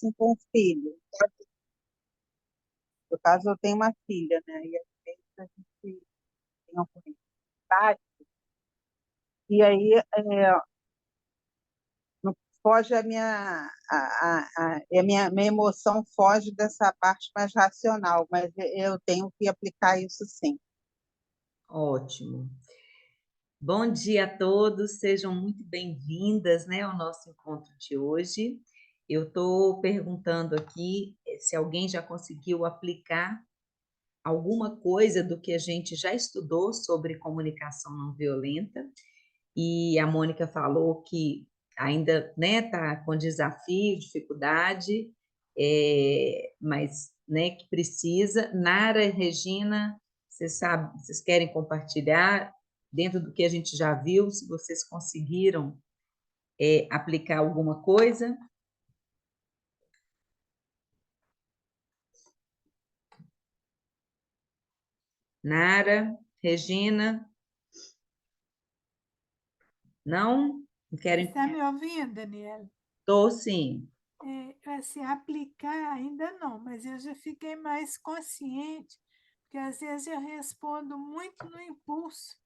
assim com o filho. No caso, eu tenho uma filha, né? E às vezes a gente tem uma comunidade, e aí não foge a minha emoção foge dessa parte mais racional, mas eu tenho que aplicar isso sim. Ótimo. Bom dia a todos, sejam muito bem-vindas, né, ao nosso encontro de hoje. Eu estou perguntando aqui se alguém já conseguiu aplicar alguma coisa do que a gente já estudou sobre comunicação não violenta, e a Mônica falou que ainda, né, está com desafio, dificuldade, mas, né, que precisa. Nara e Regina, vocês querem compartilhar dentro do que a gente já viu, se vocês conseguiram aplicar alguma coisa? Nara, Regina, não? Não querem? Está me ouvindo, Daniela? Estou sim. Assim, aplicar ainda não, mas eu já fiquei mais consciente, porque às vezes eu respondo muito no impulso.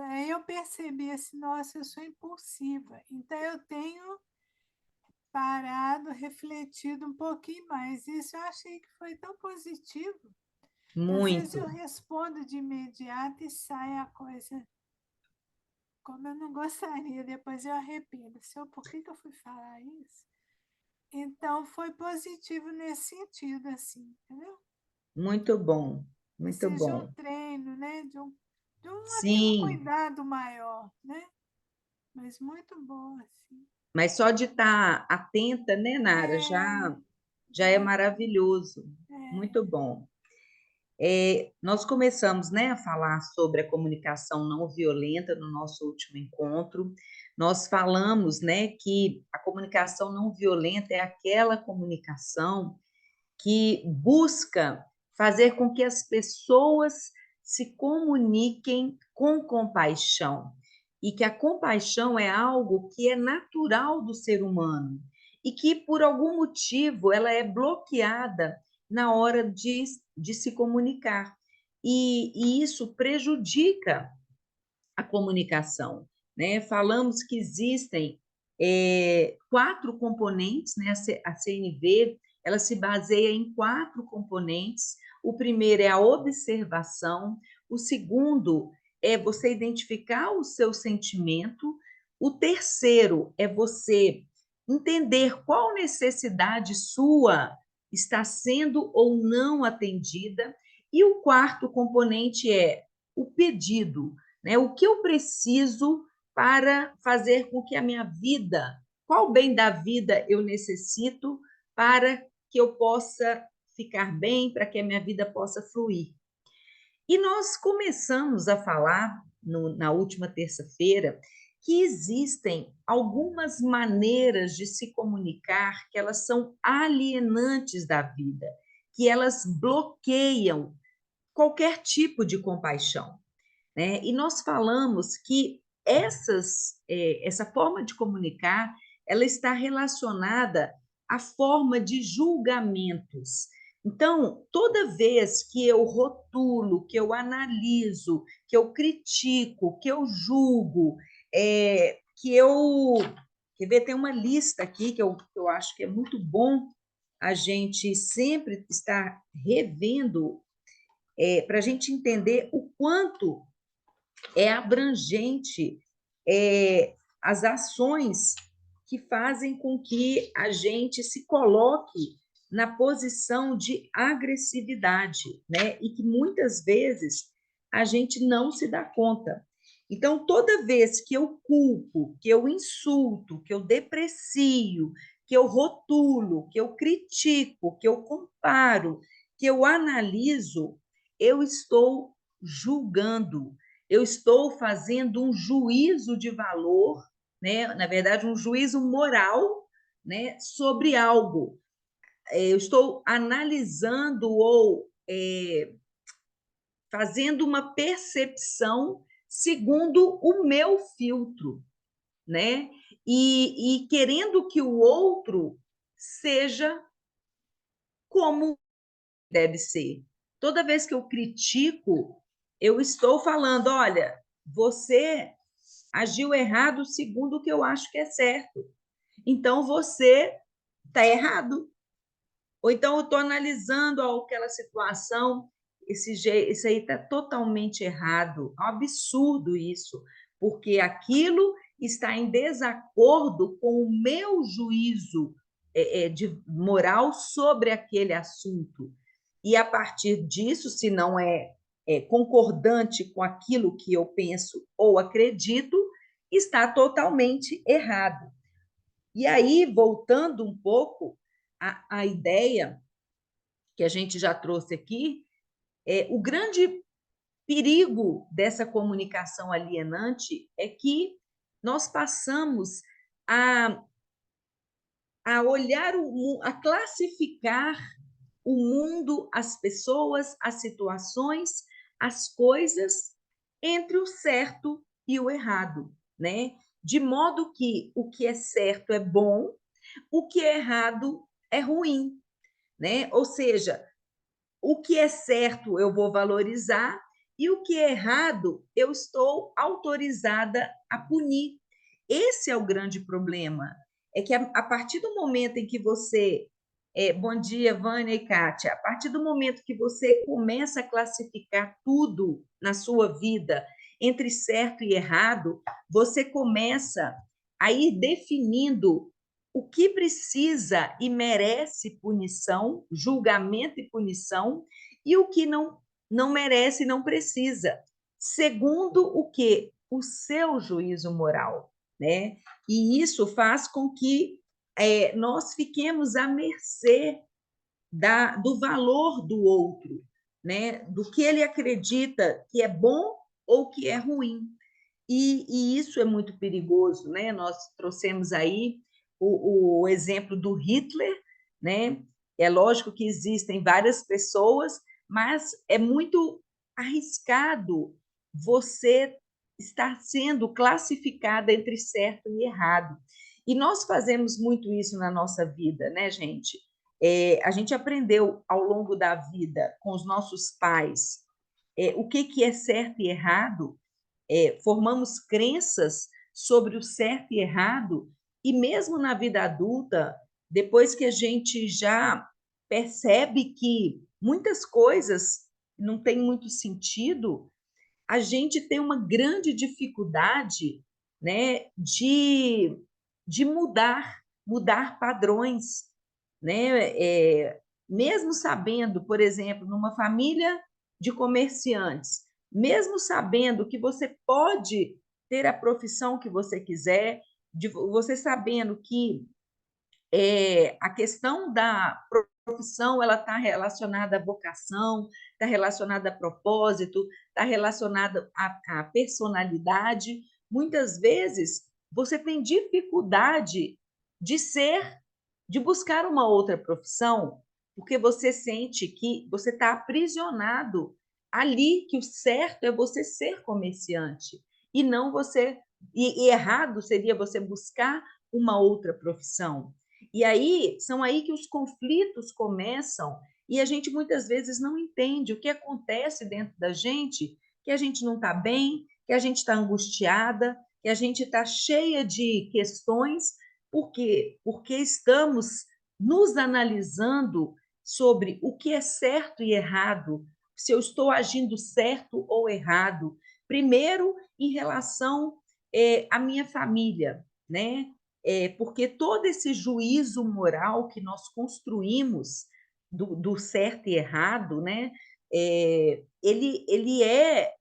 Aí eu percebi assim, nossa, eu sou impulsiva. Então eu tenho parado, refletido um pouquinho mais. Isso eu achei que foi tão positivo. Às vezes eu Muito, respondo de imediato e sai a coisa como eu não gostaria. Depois eu arrependo. Por que eu fui falar isso? Então, foi positivo nesse sentido, assim, entendeu? muito bom, muito Precisa de um bom. treino, né? Até um Sim, cuidado maior, né? Mas muito bom, assim. mas só de estar atenta, né, Nara, É, já é maravilhoso, é, muito bom. Nós começamos, né, a falar sobre a comunicação não violenta no nosso último encontro. Nós falamos, né, que a comunicação não violenta é aquela comunicação que busca fazer com que as pessoas se comuniquem com compaixão, e que a compaixão é algo que é natural do ser humano e que, por algum motivo, ela é bloqueada na hora de se comunicar. E isso prejudica a comunicação, né? Falamos que existem 4 componentes, né? A CNV ela se baseia em 4 componentes. O primeiro é a observação, o segundo é você identificar o seu sentimento, o terceiro é você entender qual necessidade sua está sendo ou não atendida, e o quarto componente é o pedido, né? O que eu preciso para fazer com que a minha vida, qual bem da vida eu necessito para que eu possa ficar bem, para que a minha vida possa fluir. E nós começamos a falar na última terça-feira que existem algumas maneiras de se comunicar que elas são alienantes da vida, que elas bloqueiam qualquer tipo de compaixão, né? E nós falamos que essa forma de comunicar, ela está relacionada à forma de julgamentos. Então, toda vez que eu rotulo, que eu analiso, que eu critico, que eu julgo, que eu... Quer ver, tem uma lista aqui que eu acho que é muito bom a gente sempre estar revendo, para a gente entender o quanto é abrangente, as ações que fazem com que a gente se coloque na posição de agressividade, né? E que muitas vezes a gente não se dá conta. Então, toda vez que eu culpo, que eu insulto, que eu deprecio, que eu rotulo, que eu critico, que eu comparo, que eu analiso, eu estou julgando, eu estou fazendo um juízo de valor, né? Na verdade, um juízo moral, né, sobre algo. Eu estou analisando ou fazendo uma percepção segundo o meu filtro, né? E querendo que o outro seja como deve ser. Toda vez que eu critico, eu estou falando, olha, você agiu errado segundo o que eu acho que é certo. Então você está errado. Ou então eu estou analisando aquela situação, isso aí está totalmente errado. É um absurdo isso, porque aquilo está em desacordo com o meu juízo de moral sobre aquele assunto. E a partir disso, se não é concordante com aquilo que eu penso ou acredito, está totalmente errado. E aí, voltando um pouco à ideia que a gente já trouxe aqui, o grande perigo dessa comunicação alienante é que nós passamos a, a olhar, a classificar o mundo, as pessoas, as situações, as coisas entre o certo e o errado, né? De modo que o que é certo é bom, o que é errado é ruim, né? Ou seja, o que é certo eu vou valorizar e o que é errado eu estou autorizada a punir. Esse é o grande problema. É que a partir do momento em que você. Bom dia, Vânia e Kátia. A partir do momento que você começa a classificar tudo na sua vida entre certo e errado, você começa a ir definindo o que precisa e merece punição, julgamento e punição, e o que não merece e não precisa, segundo o que? O seu juízo moral, né? E isso faz com que nós fiquemos à mercê do valor do outro, né? Do que ele acredita que é bom ou que é ruim. E isso é muito perigoso, né? Nós trouxemos aí o exemplo do Hitler, né? É lógico que existem várias pessoas, mas é muito arriscado você estar sendo classificada entre certo e errado. E nós fazemos muito isso na nossa vida, né, gente? A gente aprendeu ao longo da vida com os nossos pais o que é certo e errado, formamos crenças sobre o certo e errado, e mesmo na vida adulta, depois que a gente já percebe que muitas coisas não têm muito sentido, a gente tem uma grande dificuldade, né, de mudar padrões, né? Mesmo sabendo, por exemplo, numa família de comerciantes, mesmo sabendo que você pode ter a profissão que você quiser, você sabendo que a questão da profissão ela está relacionada à vocação, está relacionada a propósito, está relacionada à personalidade. Muitas vezes você tem dificuldade de buscar uma outra profissão, porque você sente que você está aprisionado ali, que o certo é você ser comerciante e não você. E errado seria você buscar uma outra profissão. E aí são aí que os conflitos começam e a gente muitas vezes não entende o que acontece dentro da gente, que a gente não está bem, que a gente está angustiada, que a gente está cheia de questões. Por quê? Porque estamos nos analisando sobre o que é certo e errado, se eu estou agindo certo ou errado. Primeiro, em relação à minha família, né? Porque todo esse juízo moral que nós construímos do certo e errado, né? Ele é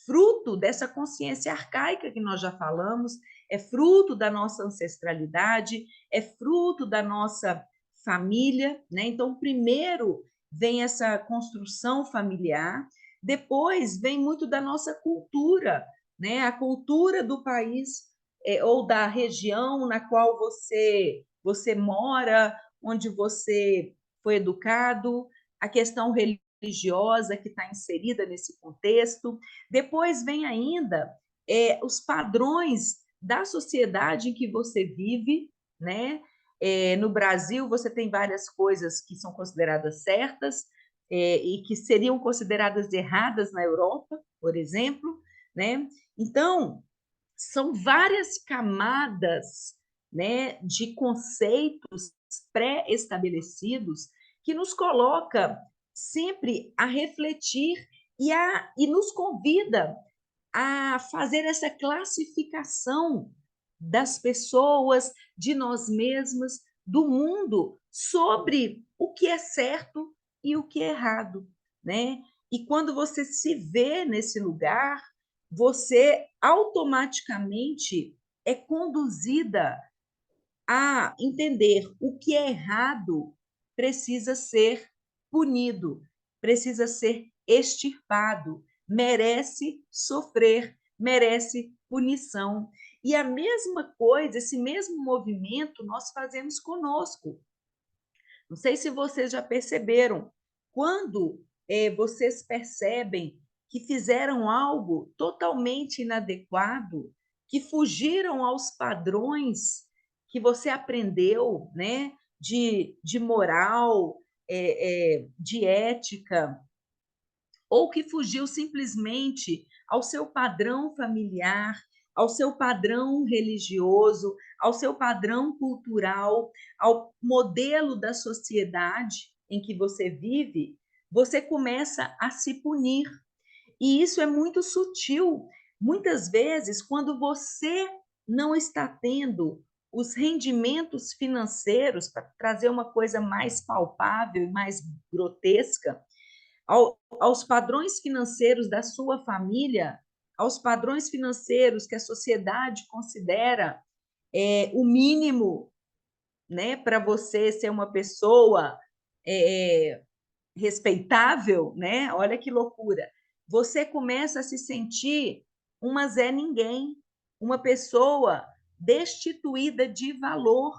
fruto dessa consciência arcaica que nós já falamos, é fruto da nossa ancestralidade, é fruto da nossa família, né? Então, primeiro vem essa construção familiar, depois vem muito da nossa cultura, né? A cultura do país ou da região na qual você mora, onde você foi educado, a questão religiosa que está inserida nesse contexto. Depois vem ainda os padrões da sociedade em que você vive, né? No Brasil, você tem várias coisas que são consideradas certas e que seriam consideradas erradas na Europa, por exemplo, né? Então, são várias camadas, né, de conceitos pré-estabelecidos que nos coloca sempre a refletir e nos convida a fazer essa classificação das pessoas, de nós mesmas, do mundo, sobre o que é certo e o que é errado, né? E quando você se vê nesse lugar, você automaticamente é conduzida a entender o que é errado precisa ser punido, precisa ser extirpado, merece sofrer, merece punição. E a mesma coisa, esse mesmo movimento nós fazemos conosco. Não sei se vocês já perceberam, quando vocês percebem que fizeram algo totalmente inadequado, que fugiram aos padrões que você aprendeu, né, de moral, de ética, ou que fugiu simplesmente ao seu padrão familiar, ao seu padrão religioso, ao seu padrão cultural, ao modelo da sociedade em que você vive, você começa a se punir. E isso é muito sutil. Muitas vezes, quando você não está tendo os rendimentos financeiros, para trazer uma coisa mais palpável e mais grotesca, aos padrões financeiros da sua família, aos padrões financeiros que a sociedade considera o mínimo, né, para você ser uma pessoa respeitável, né? Olha que loucura. Você começa a se sentir uma Zé Ninguém, uma pessoa destituída de valor,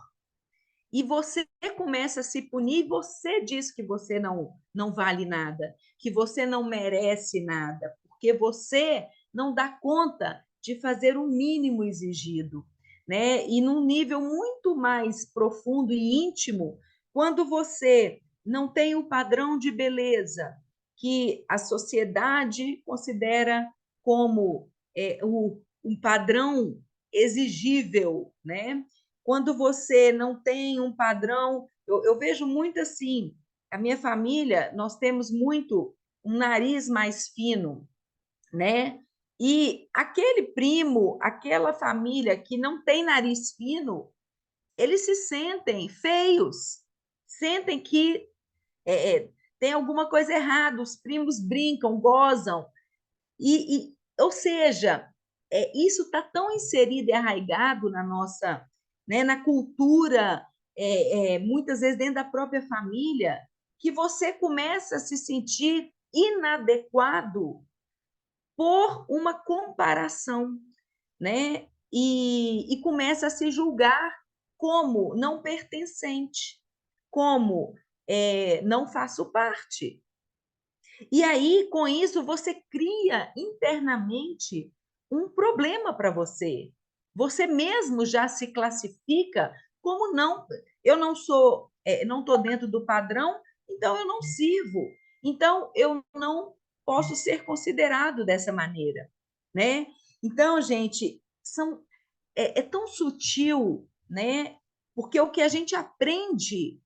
e você começa a se punir, você diz que você não vale nada, que você não merece nada, porque você não dá conta de fazer o mínimo exigido, né? E num nível muito mais profundo e íntimo, quando você não tem o padrão de beleza que a sociedade considera como um padrão exigível, né? Quando você não tem um padrão, eu vejo muito assim, a minha família, nós temos muito um nariz mais fino, né? E aquele primo, aquela família que não tem nariz fino, eles se sentem feios, sentem que tem alguma coisa errada, os primos brincam, gozam, ou seja, isso está tão inserido e arraigado na nossa, né, na cultura, muitas vezes dentro da própria família, que você começa a se sentir inadequado por uma comparação, né? E começa a se julgar como não pertencente, como não faço parte. E aí, com isso, você cria internamente um problema para você. Você mesmo já se classifica como não, eu não sou, não estou dentro do padrão, então eu não sirvo. Então eu não posso ser considerado dessa maneira, né? Então, gente, é tão sutil, né? Porque o que a gente aprende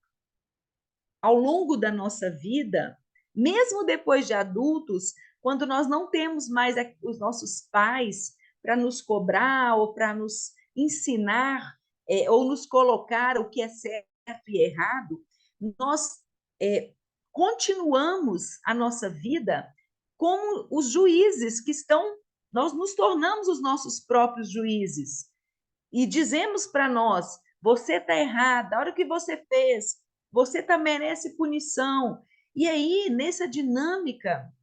ao longo da nossa vida, mesmo depois de adultos, quando nós não temos mais os nossos pais para nos cobrar ou para nos ensinar ou nos colocar o que é certo e errado, nós continuamos a nossa vida como os juízes que estão, nós nos tornamos os nossos próprios juízes e dizemos para nós: você está errada, a hora que você fez, você tá, merece punição. E aí, nessa dinâmica,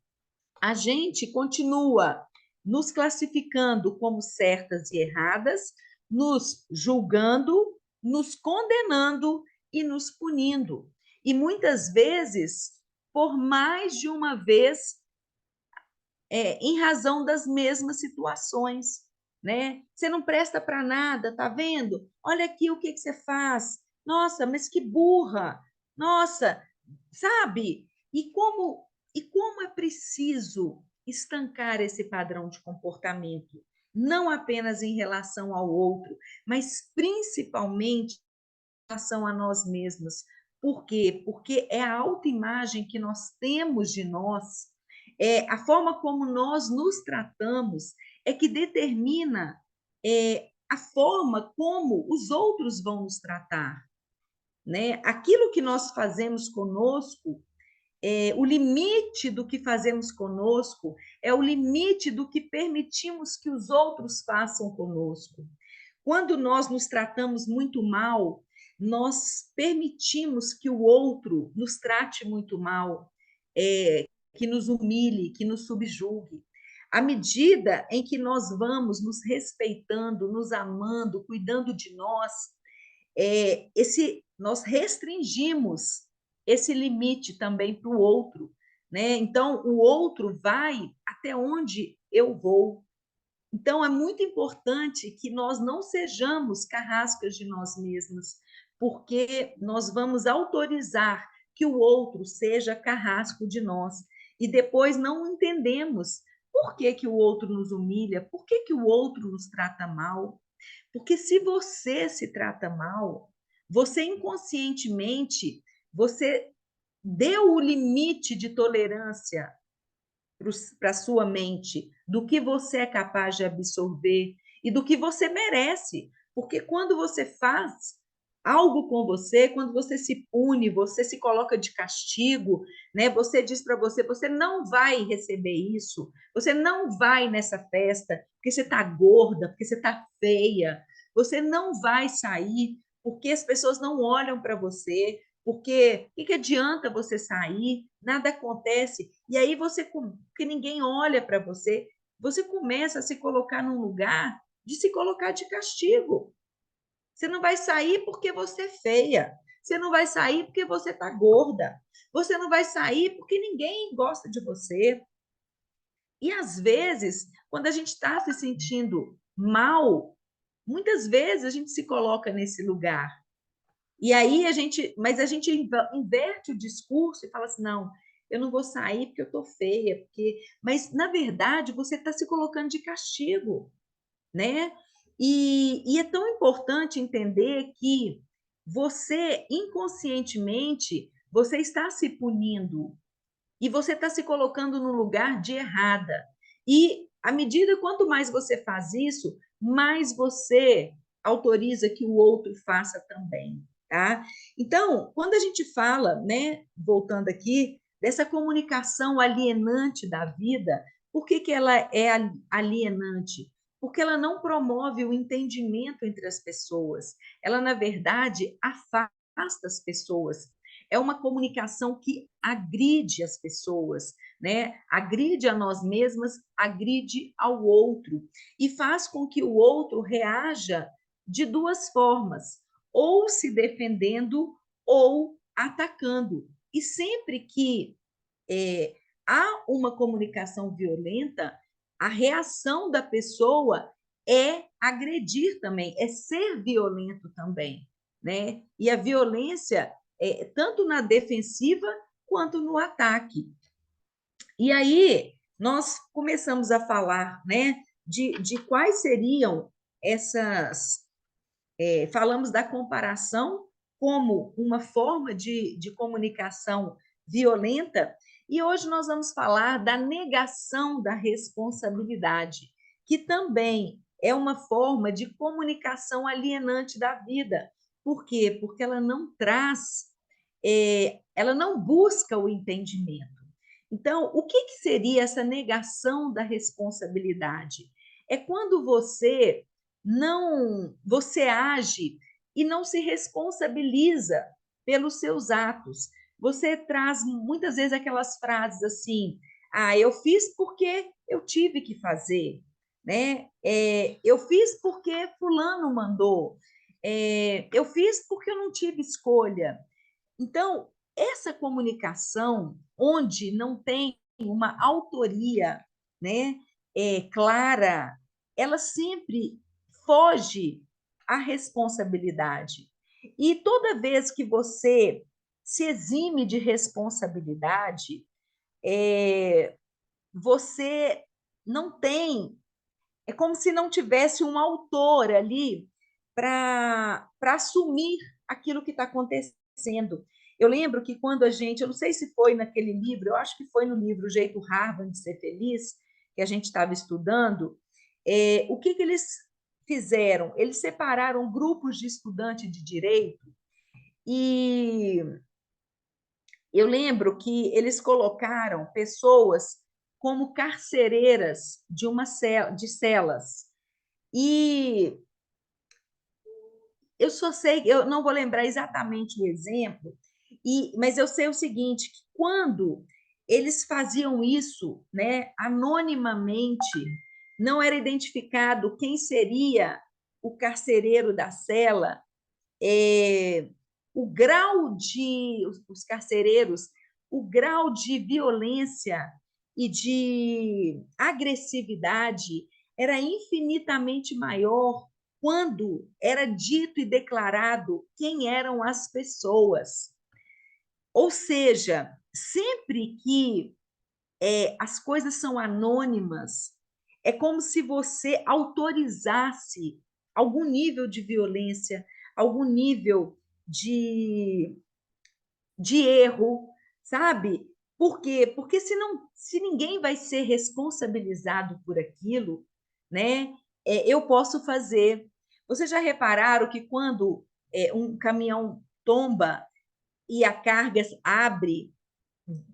a gente continua nos classificando como certas e erradas, nos julgando, nos condenando e nos punindo. E muitas vezes, por mais de uma vez, em razão das mesmas situações, né? Você não presta para nada, tá vendo? Olha aqui o que você faz. Nossa, mas que burra! Nossa, sabe? E como é preciso estancar esse padrão de comportamento, não apenas em relação ao outro, mas principalmente em relação a nós mesmos. Por quê? Porque é a autoimagem que nós temos de nós, é a forma como nós nos tratamos, é que determina a forma como os outros vão nos tratar, né? Aquilo que nós fazemos conosco, o limite do que fazemos conosco é o limite do que permitimos que os outros façam conosco. Quando nós nos tratamos muito mal, nós permitimos que o outro nos trate muito mal, que nos humilhe, que nos subjugue. À medida em que nós vamos nos respeitando, nos amando, cuidando de nós, nós restringimos esse limite também para o outro, né? Então, o outro vai até onde eu vou. Então, é muito importante que nós não sejamos carrascas de nós mesmos, porque nós vamos autorizar que o outro seja carrasco de nós e depois não entendemos por que, que o outro nos humilha, por que, que o outro nos trata mal. Porque se você se trata mal, você inconscientemente, você deu o limite de tolerância para a sua mente do que você é capaz de absorver e do que você merece. Porque quando você faz algo com você, quando você se pune, você se coloca de castigo, né? Você diz para você, você não vai receber isso, você não vai nessa festa porque você está gorda, porque você está feia, você não vai sair porque as pessoas não olham para você, porque o que adianta você sair? Nada acontece. E aí você, porque ninguém olha para você, você começa a se colocar num lugar de se colocar de castigo. Você não vai sair porque você é feia. Você não vai sair porque você está gorda. Você não vai sair porque ninguém gosta de você. E às vezes, quando a gente está se sentindo mal, muitas vezes a gente se coloca nesse lugar. E aí mas a gente inverte o discurso e fala assim, não, eu não vou sair porque eu estou feia, mas na verdade você está se colocando de castigo, né? E é tão importante entender que você inconscientemente você está se punindo e você está se colocando no lugar de errada. E à medida quanto mais você faz isso, mais você autoriza que o outro faça também, tá? Então, quando a gente fala, né, voltando aqui, dessa comunicação alienante da vida, por que que ela é alienante? Porque ela não promove o entendimento entre as pessoas. Ela, na verdade, afasta as pessoas. É uma comunicação que agride as pessoas, né? Agride a nós mesmas, agride ao outro e faz com que o outro reaja de duas formas, ou se defendendo ou atacando. E sempre que há uma comunicação violenta, a reação da pessoa é agredir também, é ser violento também, né? E a violência tanto na defensiva quanto no ataque. E aí nós começamos a falar, né, de quais seriam essas. Falamos da comparação como uma forma de comunicação violenta, e hoje nós vamos falar da negação da responsabilidade, que também é uma forma de comunicação alienante da vida. Por quê? Porque ela não traz, ela não busca o entendimento. Então, o que seria essa negação da responsabilidade? É quando você age e não se responsabiliza pelos seus atos. Você traz muitas vezes aquelas frases assim: ah, eu fiz porque eu tive que fazer, né? Eu fiz porque fulano mandou, eu fiz porque eu não tive escolha. Então, essa comunicação onde não tem uma autoria, né, clara, ela sempre foge à responsabilidade. E toda vez que você se exime de responsabilidade, você não tem, é como se não tivesse um autor ali para assumir aquilo que está acontecendo. Eu lembro que quando eu não sei se foi naquele livro, eu acho que foi no livro O Jeito Harvard de Ser Feliz, que a gente estava estudando, o que eles fizeram? Eles separaram grupos de estudantes de direito e eu lembro que eles colocaram pessoas como carcereiras de celas. E eu só sei, eu não vou lembrar exatamente o exemplo, mas eu sei o seguinte, que quando eles faziam isso, né, anonimamente, não era identificado quem seria o carcereiro da cela, o grau de os carcereiros, o grau de violência e de agressividade era infinitamente maior quando era dito e declarado quem eram as pessoas. Ou seja, sempre que as coisas são anônimas, é como se você autorizasse algum nível de violência, algum nível de erro, sabe? Por quê? Porque se ninguém vai ser responsabilizado por aquilo, né? Eu posso fazer. Vocês já repararam que quando um caminhão tomba e a carga abre,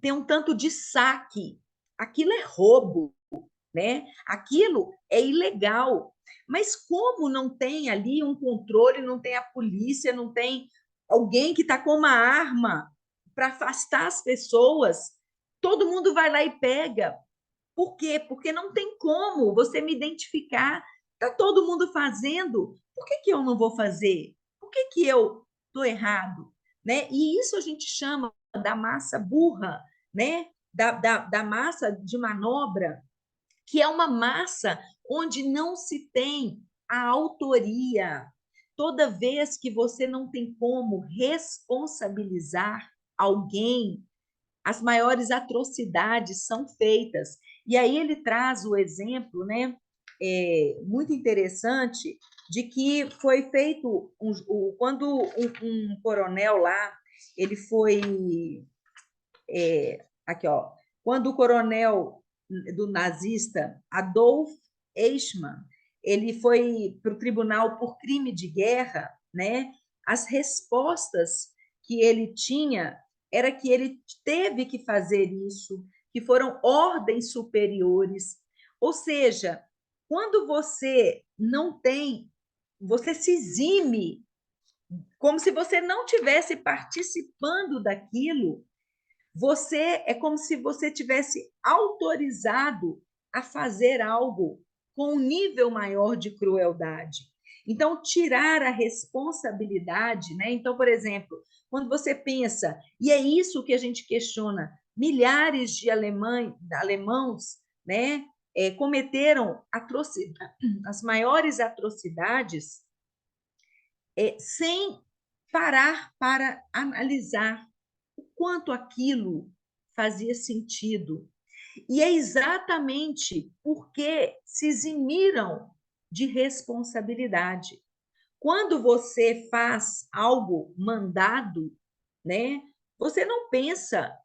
tem um tanto de saque. Aquilo é roubo, né? Aquilo é ilegal. Mas como não tem ali um controle, não tem a polícia, não tem alguém que está com uma arma para afastar as pessoas, todo mundo vai lá e pega. Por quê? Porque não tem como você me identificar. Está todo mundo fazendo, por que eu não vou fazer? Por que eu estou errado? Né? E isso a gente chama da massa burra, né? Da massa de manobra, que é uma massa onde não se tem a autoria. Toda vez que você não tem como responsabilizar alguém, as maiores atrocidades são feitas. E aí ele traz o exemplo, né, muito interessante, de que foi feito quando um coronel lá, ele foi aqui, ó, quando o coronel do nazista Adolf Eichmann, ele foi para o tribunal por crime de guerra, né? As respostas que ele tinha era que ele teve que fazer isso, que foram ordens superiores. Ou seja, quando você não tem, você se exime, como se você não tivesse participando daquilo, você é como se você tivesse autorizado a fazer algo com um nível maior de crueldade. Então, tirar a responsabilidade, né? Então, por exemplo, quando você pensa, e é isso que a gente questiona, milhares de alemãos, né, cometeram as maiores atrocidades sem parar para analisar quanto aquilo fazia sentido. E é exatamente porque se eximiram de responsabilidade. Quando você faz algo mandado, né, você não pensa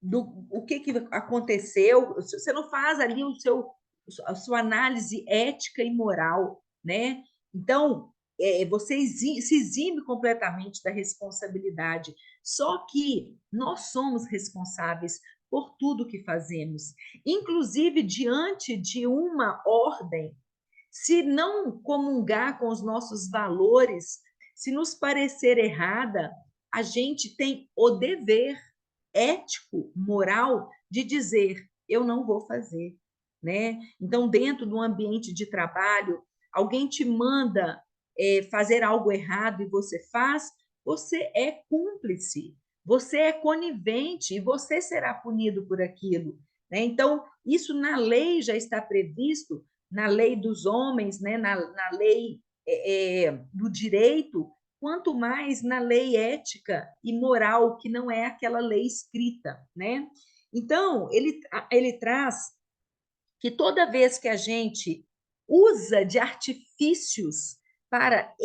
o que aconteceu, você não faz ali a sua análise ética e moral, né? Então, você se exime completamente da responsabilidade. Só que nós somos responsáveis por tudo que fazemos, inclusive diante de uma ordem. Se não comungar com os nossos valores, se nos parecer errada, a gente tem o dever ético, moral, de dizer eu não vou fazer, né? Então, dentro do ambiente de trabalho, alguém te manda fazer algo errado e você faz, você é cúmplice, você é conivente e você será punido por aquilo, né? Então, isso na lei já está previsto, na lei dos homens, né? na lei do direito, quanto mais na lei ética e moral, que não é aquela lei escrita, né? Então, ele traz que toda vez que a gente usa de artifícios para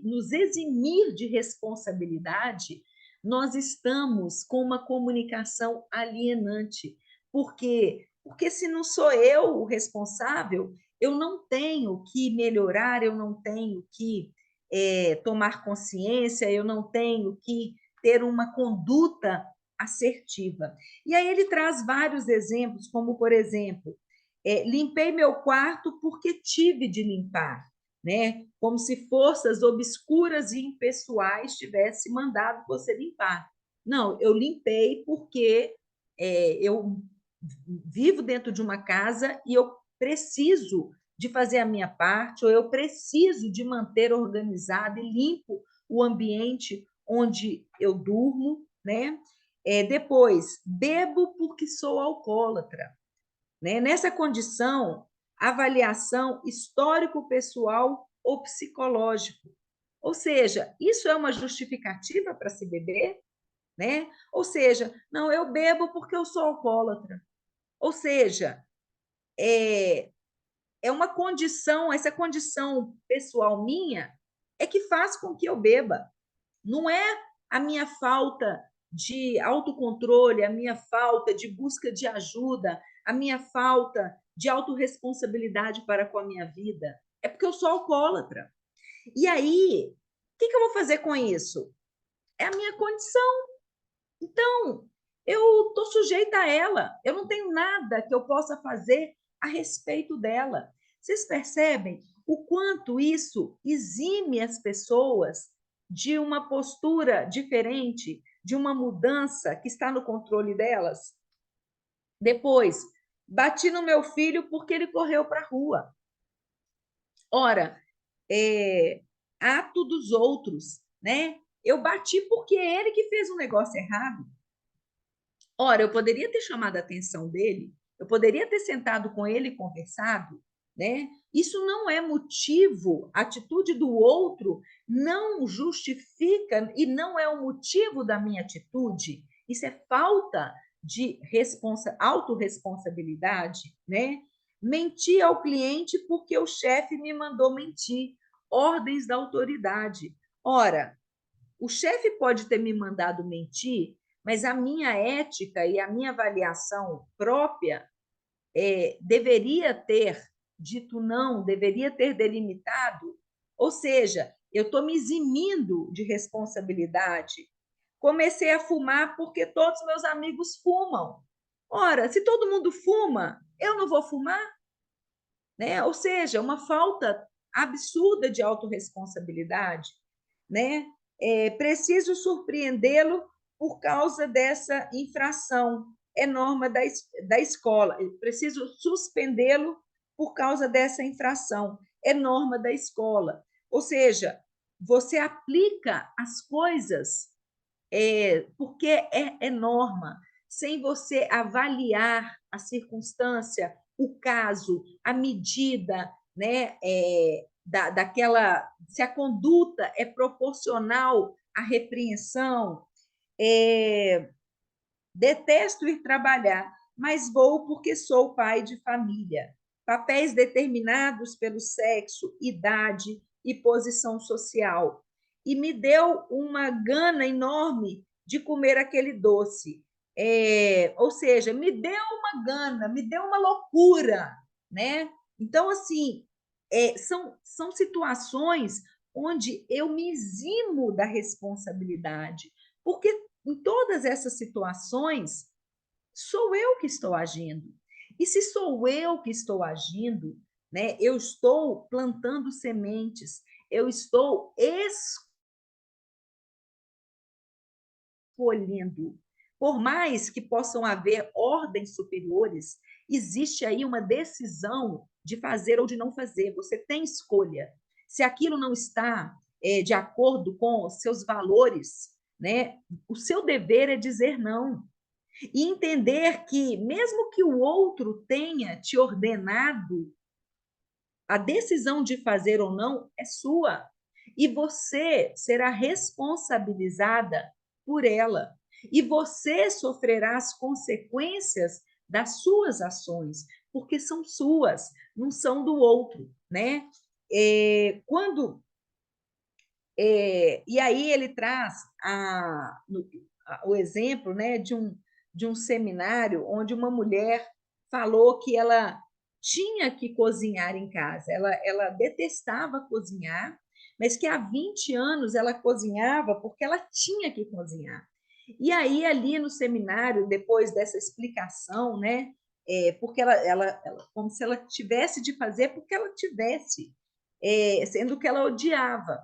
nos eximir de responsabilidade, nós estamos com uma comunicação alienante. Por quê? Porque se não sou eu o responsável, eu não tenho que melhorar, eu não tenho que tomar consciência, eu não tenho que ter uma conduta assertiva. E aí ele traz vários exemplos, como, por exemplo, limpei meu quarto porque tive de limpar, né? Como se forças obscuras e impessoais tivessem mandado você limpar. Não, eu limpei porque eu vivo dentro de uma casa e eu preciso de fazer a minha parte, ou eu preciso de manter organizado e limpo o ambiente onde eu durmo, né? Depois, bebo porque sou alcoólatra, né? Nessa condição, avaliação histórico-pessoal ou psicológico. Ou seja, isso é uma justificativa para se beber? Né? Ou seja, não, eu bebo porque eu sou alcoólatra. Ou seja, é uma condição, essa condição pessoal minha é que faz com que eu beba. Não é a minha falta de autocontrole, a minha falta de busca de ajuda, a minha falta de autorresponsabilidade para com a minha vida. É porque eu sou alcoólatra. E aí, o que eu vou fazer com isso? É a minha condição. Então, eu estou sujeita a ela. Eu não tenho nada que eu possa fazer a respeito dela. Vocês percebem o quanto isso exime as pessoas de uma postura diferente, de uma mudança que está no controle delas? Depois, bati no meu filho porque ele correu para a rua. Ora, ato dos outros, né? Eu bati porque é ele que fez um negócio errado. Ora, eu poderia ter chamado a atenção dele, eu poderia ter sentado com ele e conversado, né? Isso não é motivo, a atitude do outro não justifica e não é o motivo da minha atitude. Isso é falta de autorresponsabilidade, né? Mentir ao cliente porque o chefe me mandou mentir, ordens da autoridade. Ora, o chefe pode ter me mandado mentir, mas a minha ética e a minha avaliação própria deveria ter dito não, deveria ter delimitado. Ou seja, eu estou me eximindo de responsabilidade. Comecei a fumar porque todos meus amigos fumam. Ora, se todo mundo fuma, eu não vou fumar? Né? Ou seja, uma falta absurda de autorresponsabilidade, né? Preciso surpreendê-lo por causa dessa infração. É norma da escola. Preciso suspendê-lo por causa dessa infração. É norma da escola. Ou seja, você aplica as coisas porque é norma, sem você avaliar a circunstância, o caso, a medida, né, daquela, se a conduta é proporcional à repreensão. Detesto ir trabalhar, mas vou porque sou pai de família. Papéis determinados pelo sexo, idade e posição social. E me deu uma gana enorme de comer aquele doce. Ou seja, me deu uma gana, me deu uma loucura, né? Então, assim, são situações onde eu me eximo da responsabilidade, porque em todas essas situações, sou eu que estou agindo. E se sou eu que estou agindo, né, eu estou plantando sementes, eu estou escolhendo. Por mais que possam haver ordens superiores, existe aí uma decisão de fazer ou de não fazer. Você tem escolha. Se aquilo não está de acordo com os seus valores, né, o seu dever é dizer não. E entender que, mesmo que o outro tenha te ordenado a decisão de fazer ou não é sua. E você será responsabilizada por ela. E você sofrerá as consequências das suas ações, porque são suas, não são do outro, né? E aí ele traz o exemplo, né, de um seminário onde uma mulher falou que ela tinha que cozinhar em casa. Ela detestava cozinhar, mas que há 20 anos ela cozinhava porque ela tinha que cozinhar. E aí, ali no seminário, depois dessa explicação, né, porque como se ela tivesse de fazer porque ela tivesse, sendo que ela odiava.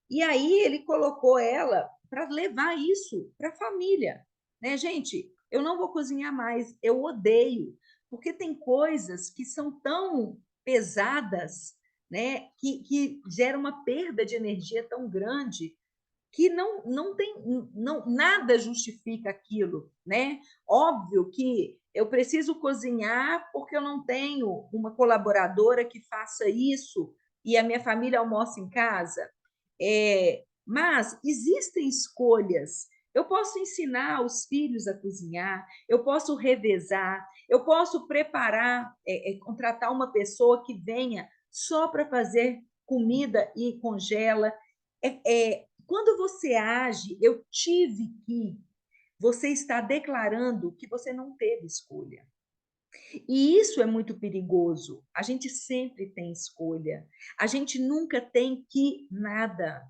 E aí ele colocou ela para levar isso para a família, né, gente? Eu não vou cozinhar mais, eu odeio, porque tem coisas que são tão pesadas, né, que gera uma perda de energia tão grande que não tem nada justifica aquilo, né? Óbvio que eu preciso cozinhar porque eu não tenho uma colaboradora que faça isso e a minha família almoça em casa. Mas existem escolhas. Eu posso ensinar os filhos a cozinhar, eu posso revezar, eu posso preparar, contratar uma pessoa que venha só para fazer comida e congela. Quando você age, eu tive que, você está declarando que você não teve escolha. E isso é muito perigoso. A gente sempre tem escolha. A gente nunca tem que nada.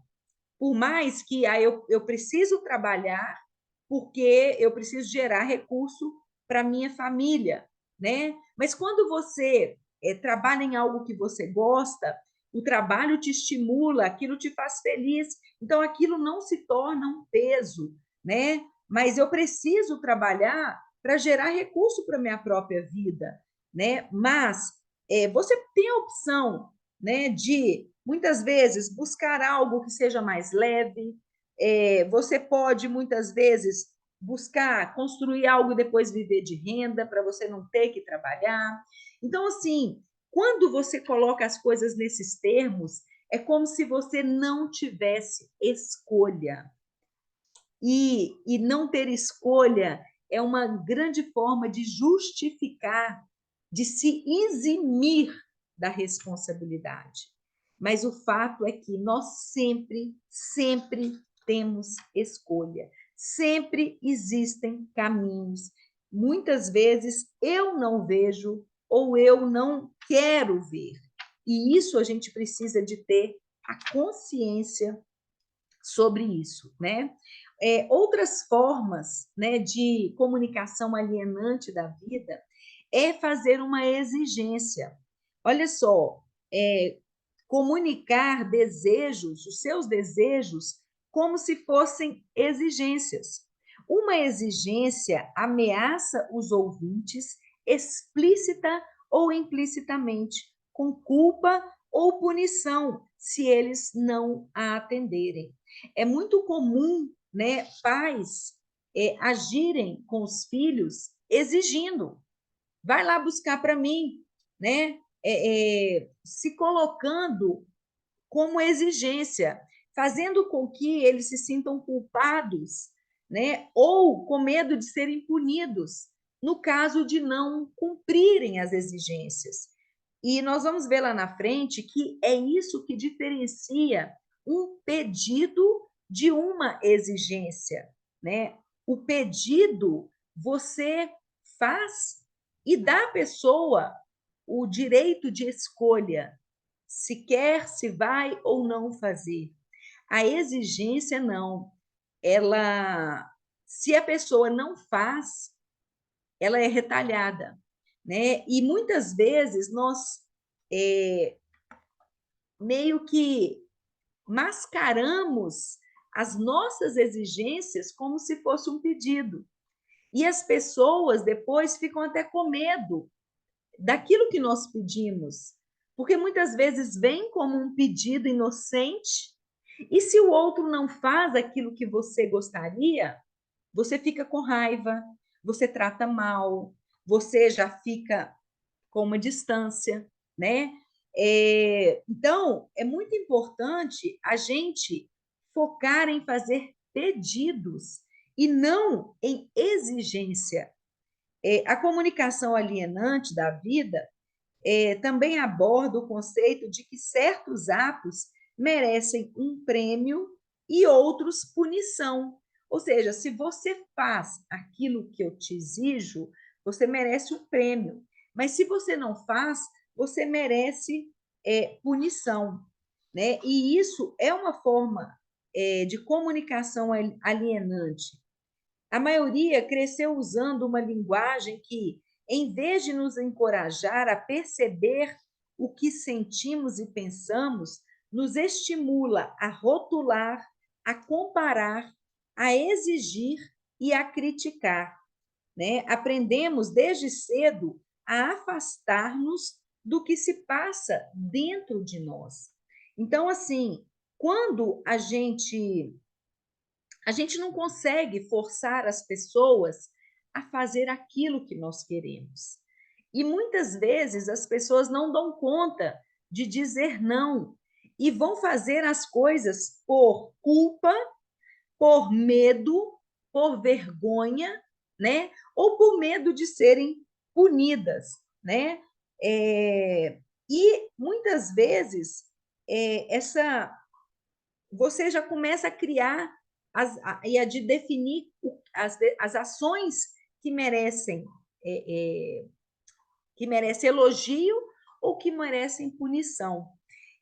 Por mais que eu preciso trabalhar, porque eu preciso gerar recurso para minha família, né? Mas quando você trabalha em algo que você gosta, o trabalho te estimula, aquilo te faz feliz, então aquilo não se torna um peso, né? Mas eu preciso trabalhar para gerar recurso para minha própria vida, né? Mas você tem a opção, né, de muitas vezes buscar algo que seja mais leve. Você pode muitas vezes buscar construir algo e depois viver de renda para você não ter que trabalhar. Então, assim, quando você coloca as coisas nesses termos, é como se você não tivesse escolha. E não ter escolha é uma grande forma de justificar, de se eximir da responsabilidade. Mas o fato é que nós sempre, sempre temos escolha. Sempre existem caminhos. Muitas vezes eu não vejo ou eu não quero ver. E isso a gente precisa de ter a consciência sobre isso, né? Outras formas, né, de comunicação alienante da vida é fazer uma exigência. Olha só, comunicar desejos, os seus desejos, como se fossem exigências. Uma exigência ameaça os ouvintes explícita ou implicitamente, com culpa ou punição, se eles não a atenderem. É muito comum, né, pais agirem com os filhos exigindo. Vai lá buscar para mim, né? Se colocando como exigência, fazendo com que eles se sintam culpados, né? Ou com medo de serem punidos, no caso de não cumprirem as exigências. E nós vamos ver lá na frente que é isso que diferencia um pedido de uma exigência, né? O pedido você faz e dá à pessoa o direito de escolha, se quer, se vai ou não fazer. A exigência não. Se a pessoa não faz, ela é retalhada, né? E muitas vezes nós meio que mascaramos as nossas exigências como se fosse um pedido. E as pessoas depois ficam até com medo daquilo que nós pedimos, porque muitas vezes vem como um pedido inocente, e se o outro não faz aquilo que você gostaria, você fica com raiva, você trata mal, você já fica com uma distância, né? Então, é muito importante a gente focar em fazer pedidos e não em exigência. A comunicação alienante da vida também aborda o conceito de que certos atos merecem um prêmio e outros punição. Ou seja, se você faz aquilo que eu te exijo, você merece um prêmio. Mas se você não faz, você merece punição. Né? E isso é uma forma de comunicação alienante. A maioria cresceu usando uma linguagem que, em vez de nos encorajar a perceber o que sentimos e pensamos, nos estimula a rotular, a comparar, a exigir e a criticar. Né? Aprendemos desde cedo a afastar-nos do que se passa dentro de nós. Então, assim, quando a gente não consegue forçar as pessoas a fazer aquilo que nós queremos. E muitas vezes as pessoas não dão conta de dizer não e vão fazer as coisas por culpa, por medo, por vergonha, né? Ou por medo de serem punidas, né? E muitas vezes você já começa a criar e a de definir as ações que merecem elogio ou que merecem punição.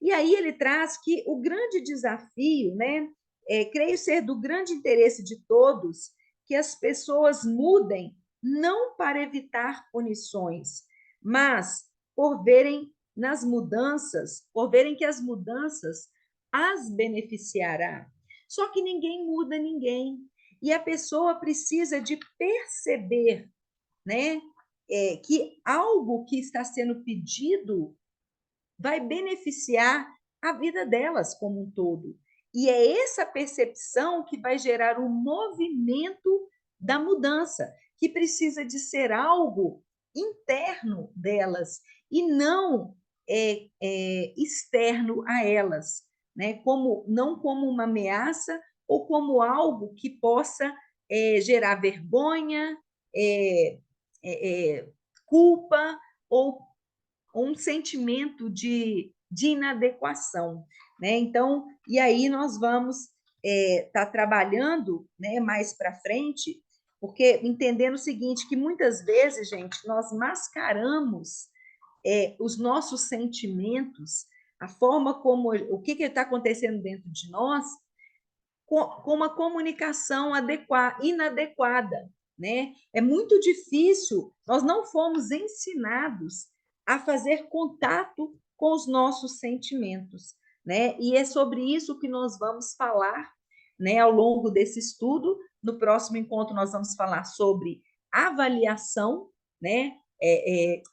E aí ele traz que o grande desafio, né, creio ser do grande interesse de todos, que as pessoas mudem não para evitar punições, mas por verem que as mudanças as beneficiará. Só que ninguém muda ninguém. E a pessoa precisa de perceber, né, que algo que está sendo pedido vai beneficiar a vida delas como um todo. E é essa percepção que vai gerar um movimento da mudança, que precisa de ser algo interno delas e não externo a elas, né? Não como uma ameaça ou como algo que possa gerar vergonha, é, culpa ou um sentimento de inadequação. Né? Então, e aí nós vamos estar trabalhando, né, mais para frente, porque entendendo o seguinte, que muitas vezes, gente, nós mascaramos os nossos sentimentos, a forma como o que está acontecendo dentro de nós, com uma comunicação inadequada. Né? É muito difícil, nós não fomos ensinados a fazer contato com os nossos sentimentos. Né? E é sobre isso que nós vamos falar, né, ao longo desse estudo. No próximo encontro, nós vamos falar sobre avaliação, né?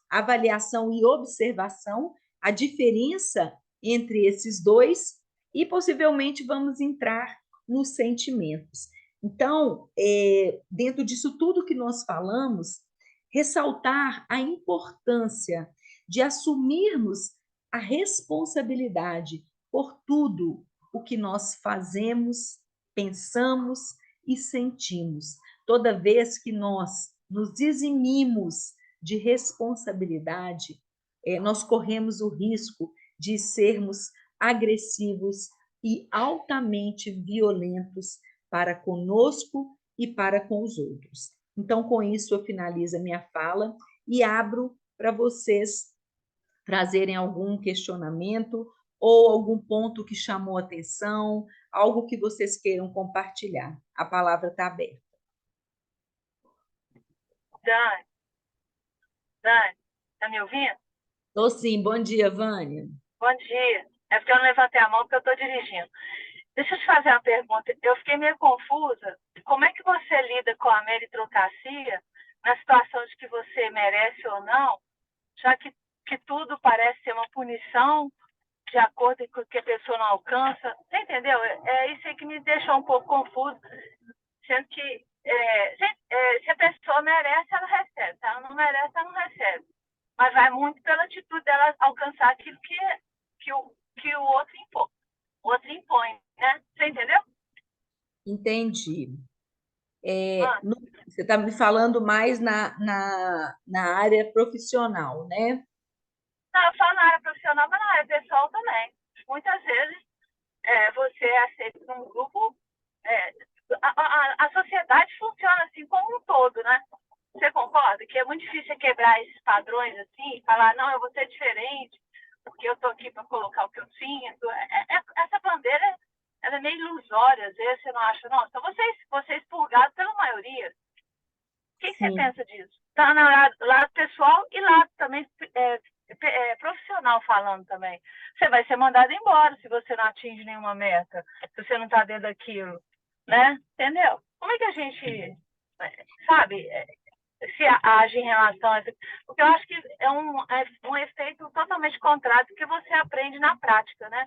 Avaliação e observação, a diferença entre esses dois, e possivelmente vamos entrar nos sentimentos. Então, dentro disso tudo que nós falamos, ressaltar a importância de assumirmos a responsabilidade por tudo o que nós fazemos, pensamos e sentimos. Toda vez que nós nos eximimos de responsabilidade, nós corremos o risco de sermos agressivos e altamente violentos para conosco e para com os outros. Então, com isso, eu finalizo a minha fala e abro para vocês trazerem algum questionamento ou algum ponto que chamou atenção, algo que vocês queiram compartilhar. A palavra está aberta. Dani, está me ouvindo? Estou sim. Bom dia, Vânia. Bom dia. É porque eu não levantei a mão porque eu estou dirigindo. Deixa eu te fazer uma pergunta. Eu fiquei meio confusa. Como é que você lida com a meritocracia na situação de que você merece ou não, já que tudo parece ser uma punição de acordo com o que a pessoa não alcança? Você entendeu? É isso aí que me deixou um pouco confuso, sendo que se a pessoa merece, ela recebe. Se ela não merece, ela não recebe. mas vai muito pela atitude dela alcançar aquilo que o outro impõe, né? Você entendeu? Entendi. Ah, Você está me falando mais na área profissional, né? não, eu falo na área profissional, mas na área pessoal também. Muitas vezes você é aceito num grupo. é, a sociedade funciona assim como um todo, né? Você concorda? Que é muito difícil quebrar esses padrões assim e falar, não, eu vou ser diferente, porque eu estou aqui para colocar o que eu sinto. Essa bandeira ela é meio ilusória, às vezes você não acha, não. Então você é expurgado pela maioria. O que você Sim, pensa disso? Tá no lado pessoal e lado também profissional falando também. Você vai ser mandado embora se você não atinge nenhuma meta, se você não está dentro daquilo, né? Entendeu? Como é que a gente, sabe, se age em relação a isso? Porque eu acho que é um efeito totalmente contrário do que você aprende na prática, né?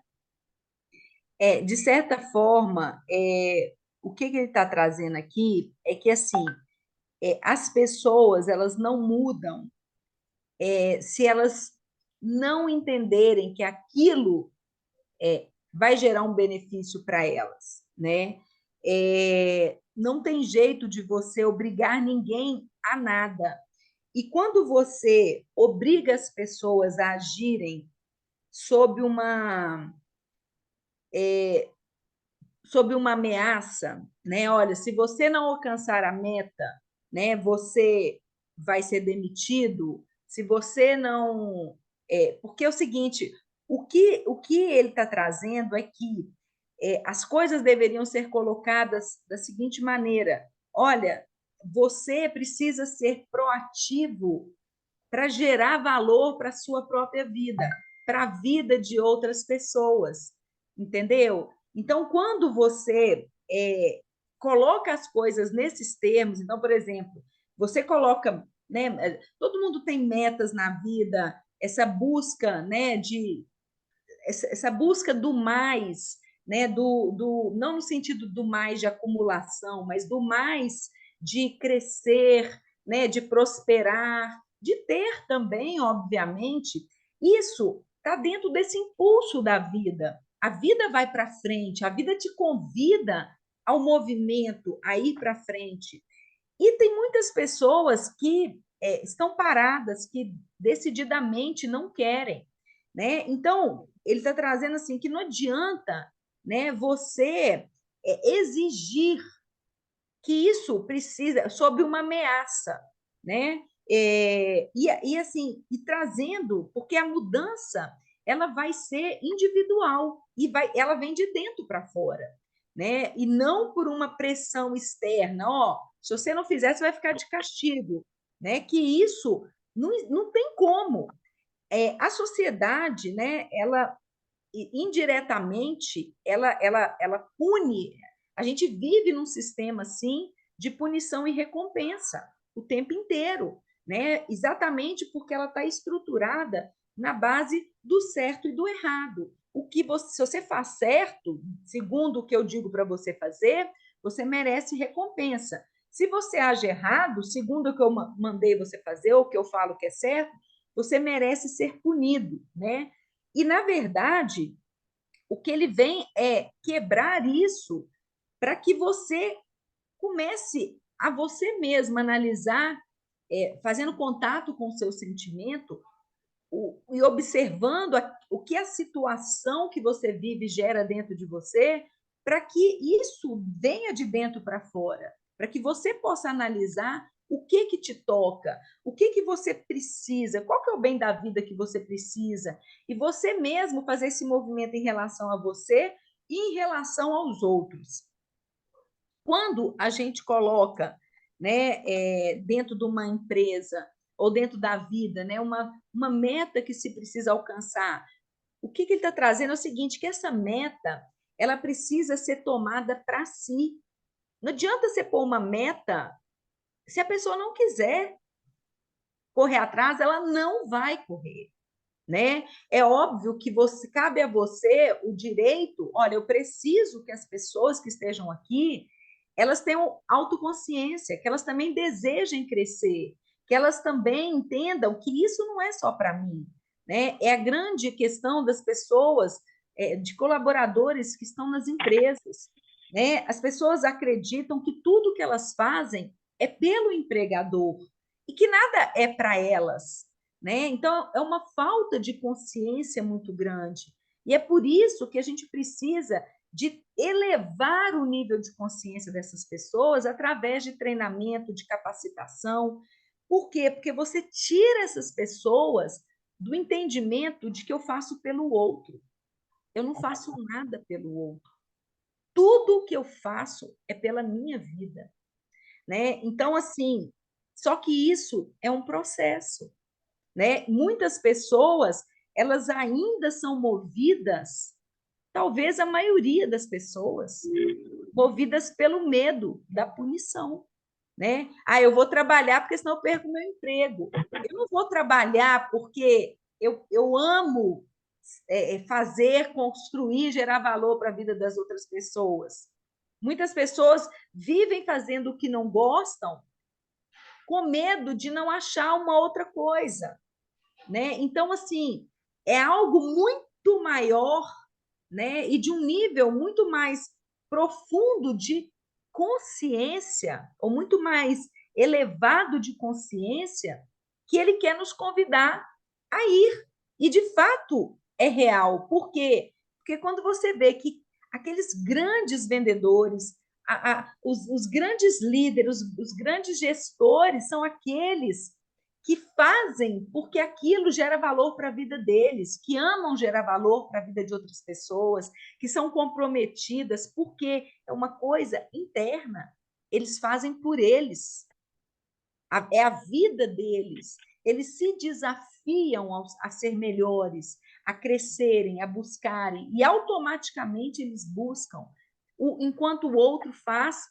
de certa forma, o que ele está trazendo aqui é que assim, as pessoas elas não mudam se elas não entenderem que aquilo vai gerar um benefício para elas, né? Não tem jeito de você obrigar ninguém a nada. E quando você obriga as pessoas a agirem sob uma ameaça, né? Olha, se você não alcançar a meta, né, você vai ser demitido. Se você não, porque é o seguinte, o que ele está trazendo é que as coisas deveriam ser colocadas da seguinte maneira: olha, você precisa ser proativo para gerar valor para a sua própria vida, para a vida de outras pessoas, entendeu? Então, quando você coloca as coisas nesses termos, então, por exemplo, você coloca, né? Todo mundo tem metas na vida, essa busca, né? Essa busca do mais, né? Não no sentido do mais de acumulação, mas do mais de crescer, né? De prosperar, de ter também, obviamente, isso está dentro desse impulso da vida. A vida vai para frente, a vida te convida ao movimento, a ir para frente. E tem muitas pessoas que estão paradas, que decididamente não querem, né? Então, ele está trazendo assim que não adianta, né, você exigir que isso precisa sob uma ameaça, né? Assim, e trazendo, porque a mudança ela vai ser individual e ela vem de dentro para fora, né? E não por uma pressão externa, ó, se você não fizer, você vai ficar de castigo, né? Que isso não tem como. A sociedade, né? Ela indiretamente ela pune. A gente vive num sistema assim de punição e recompensa o tempo inteiro, né? Exatamente porque ela está estruturada na base do certo e do errado. Se você faz certo, segundo o que eu digo para você fazer, você merece recompensa. Se você age errado, segundo o que eu mandei você fazer, ou o que eu falo que é certo, você merece ser punido, né? E, na verdade, o que ele vem é quebrar isso para que você comece a você mesmo analisar, fazendo contato com o seu sentimento e observando o que a situação que você vive gera dentro de você, para que isso venha de dentro para fora, para que você possa analisar o que te toca, o que você precisa, qual que é o bem da vida que você precisa, e você mesmo fazer esse movimento em relação a você e em relação aos outros. Quando a gente coloca, né, dentro de uma empresa ou dentro da vida, né, uma meta que se precisa alcançar, o que ele está trazendo é o seguinte, que essa meta ela precisa ser tomada para si. Não adianta você pôr uma meta se a pessoa não quiser correr atrás, ela não vai correr, né? É óbvio que cabe a você o direito, olha, eu preciso que as pessoas que estejam aqui, elas tenham autoconsciência, que elas também desejem crescer, que elas também entendam que isso não é só para mim, né? É a grande questão das pessoas, de colaboradores que estão nas empresas, né? As pessoas acreditam que tudo que elas fazem é pelo empregador e que nada é para elas, né? Então, é uma falta de consciência muito grande. E é por isso que a gente precisa de elevar o nível de consciência dessas pessoas através de treinamento, de capacitação. Por quê? Porque você tira essas pessoas do entendimento de que eu faço pelo outro. Eu não faço nada pelo outro. Tudo o que eu faço é pela minha vida, né? Então, assim, só que isso é um processo, né? Muitas pessoas, elas ainda são movidas, talvez a maioria das pessoas, movidas pelo medo da punição, né? Ah, eu vou trabalhar porque senão eu perco meu emprego. Eu não vou trabalhar porque eu amo fazer, construir, gerar valor para a vida das outras pessoas. Muitas pessoas vivem fazendo o que não gostam com medo de não achar uma outra coisa, né? Então, assim, é algo muito maior, né? E de um nível muito mais profundo de consciência, ou muito mais elevado de consciência, que ele quer nos convidar a ir. E, de fato, é real. Por quê? Porque quando você vê que aqueles grandes vendedores, os grandes líderes, os grandes gestores são aqueles que fazem porque aquilo gera valor para a vida deles, que amam gerar valor para a vida de outras pessoas, que são comprometidas, porque é uma coisa interna. Eles fazem por eles. É a vida deles. Eles se desafiam a ser melhores, a crescerem, a buscarem, e automaticamente eles buscam, enquanto o outro faz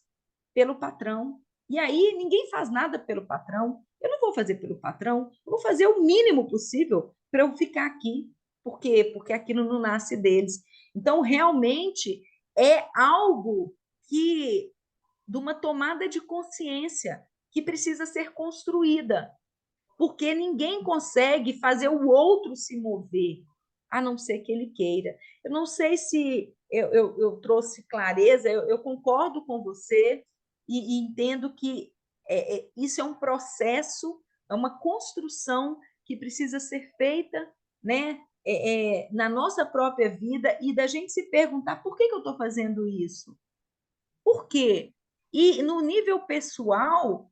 pelo patrão. E aí ninguém faz nada pelo patrão. Eu não vou fazer pelo patrão, eu vou fazer o mínimo possível para eu ficar aqui. Por quê? Porque aquilo não nasce deles. Então, realmente, é algo que, de uma tomada de consciência, que precisa ser construída, porque ninguém consegue fazer o outro se mover, a não ser que ele queira. Eu não sei se eu trouxe clareza, eu concordo com você e entendo que isso é um processo, é uma construção que precisa ser feita, né, na nossa própria vida, e da gente se perguntar por que eu estou fazendo isso? Por quê? E no nível pessoal,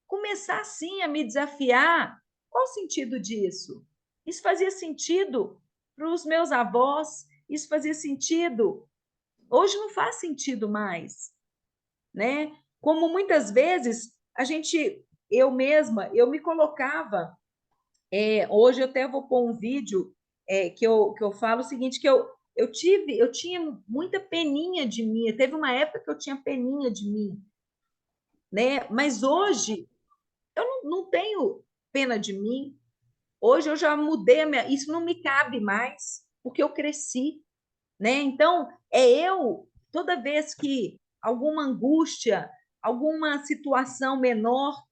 começar sim a me desafiar. Qual o sentido disso? Isso fazia sentido para os meus avós, isso fazia sentido. Hoje não faz sentido mais, né? Como muitas vezes eu mesma, eu me colocava. Hoje eu até vou pôr um vídeo que eu falo o seguinte, que eu tinha muita peninha de mim. Teve uma época que eu tinha peninha de mim, né? Mas hoje eu não tenho pena de mim. Hoje eu já mudei isso não me cabe mais, porque eu cresci, né? Então, toda vez que alguma angústia, alguma situação menor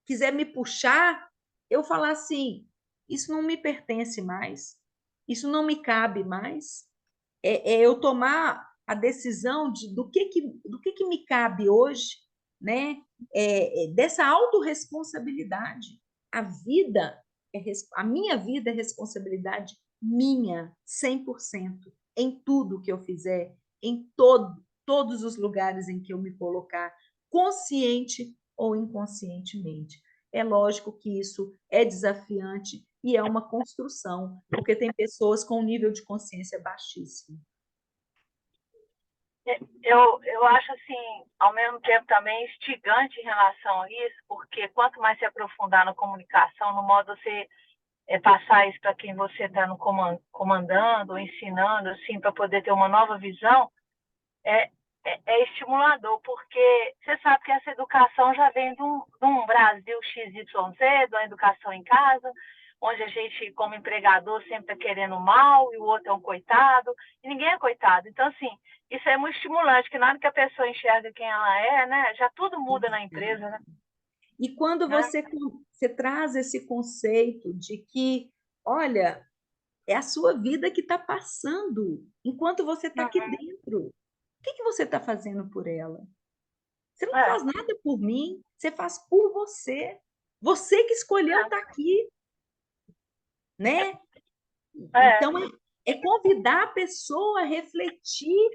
quiser me puxar, eu falar assim: isso não me pertence mais, isso não me cabe mais. É eu tomar a decisão do que me cabe hoje, né? Dessa autorresponsabilidade. A minha vida é responsabilidade minha, 100%, em tudo que eu fizer, em todos os lugares em que eu me colocar, consciente ou inconscientemente. É lógico que isso é desafiante e é uma construção, porque tem pessoas com um nível de consciência baixíssimo. Eu acho, assim, ao mesmo tempo também instigante em relação a isso, porque quanto mais se aprofundar na comunicação, no modo de você passar isso para quem você está comandando, ensinando, assim, para poder ter uma nova visão, é estimulador, porque você sabe que essa educação já vem de um Brasil XYZ, de uma educação em casa, onde a gente, como empregador, sempre está querendo mal, e o outro é um coitado, e ninguém é coitado. Então, assim, isso é muito estimulante, que na hora que a pessoa enxerga quem ela é, né, já tudo muda na empresa, né? E quando você traz esse conceito de que, olha, é a sua vida que está passando enquanto você está aqui dentro. O que você está fazendo por ela? Você não faz nada por mim, você faz por você. Você que escolheu estar aqui, né? Então, é convidar a pessoa a refletir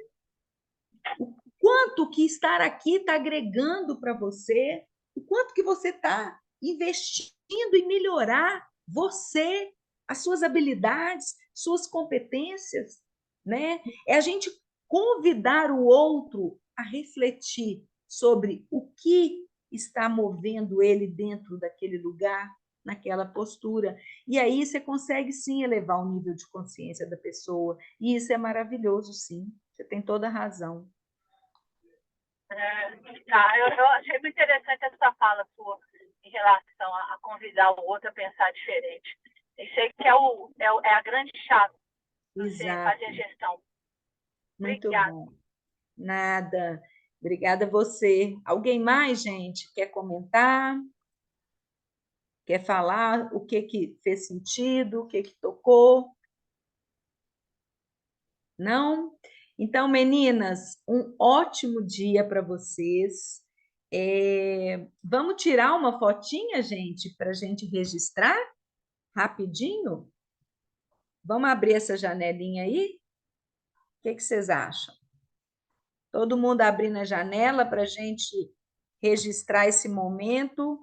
o quanto que estar aqui está agregando para você, o quanto que você está investindo em melhorar você, as suas habilidades, suas competências, né? É a gente convidar o outro a refletir sobre o que está movendo ele dentro daquele lugar, naquela postura. E aí você consegue sim elevar o nível de consciência da pessoa. E isso é maravilhoso, sim. Você tem toda a razão. Eu achei muito interessante essa fala sua em relação a convidar o outro a pensar diferente. Isso aí que é a grande chave para você fazer a gestão. Muito Obrigada. bom. Nada. Obrigada a você. Alguém mais, gente, quer comentar? Quer falar o que fez sentido, o que tocou? Não? Então, meninas, um ótimo dia para vocês. Vamos tirar uma fotinha, gente, para a gente registrar rapidinho? Vamos abrir essa janelinha aí? O que vocês acham? Todo mundo abrindo a janela para a gente registrar esse momento.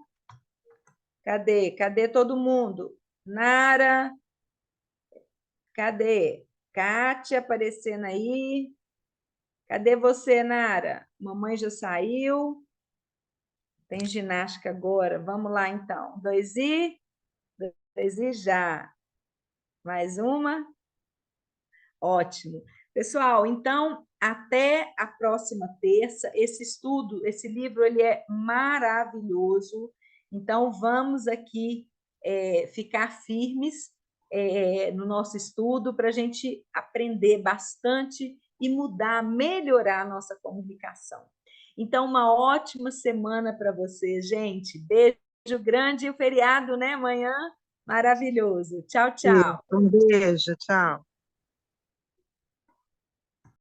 Cadê? Cadê todo mundo? Nara? Cadê? Kátia aparecendo aí. Cadê você, Nara? Mamãe já saiu. Tem ginástica agora. Vamos lá, então. 2 e já. Mais uma. Ótimo. Pessoal, então, até a próxima terça. Esse estudo, esse livro, ele é maravilhoso. Então, vamos aqui ficar firmes no nosso estudo para a gente aprender bastante e mudar, melhorar a nossa comunicação. Então, uma ótima semana para vocês, gente. Beijo grande e o feriado, né? Amanhã, maravilhoso. Tchau, tchau. Um beijo, tchau.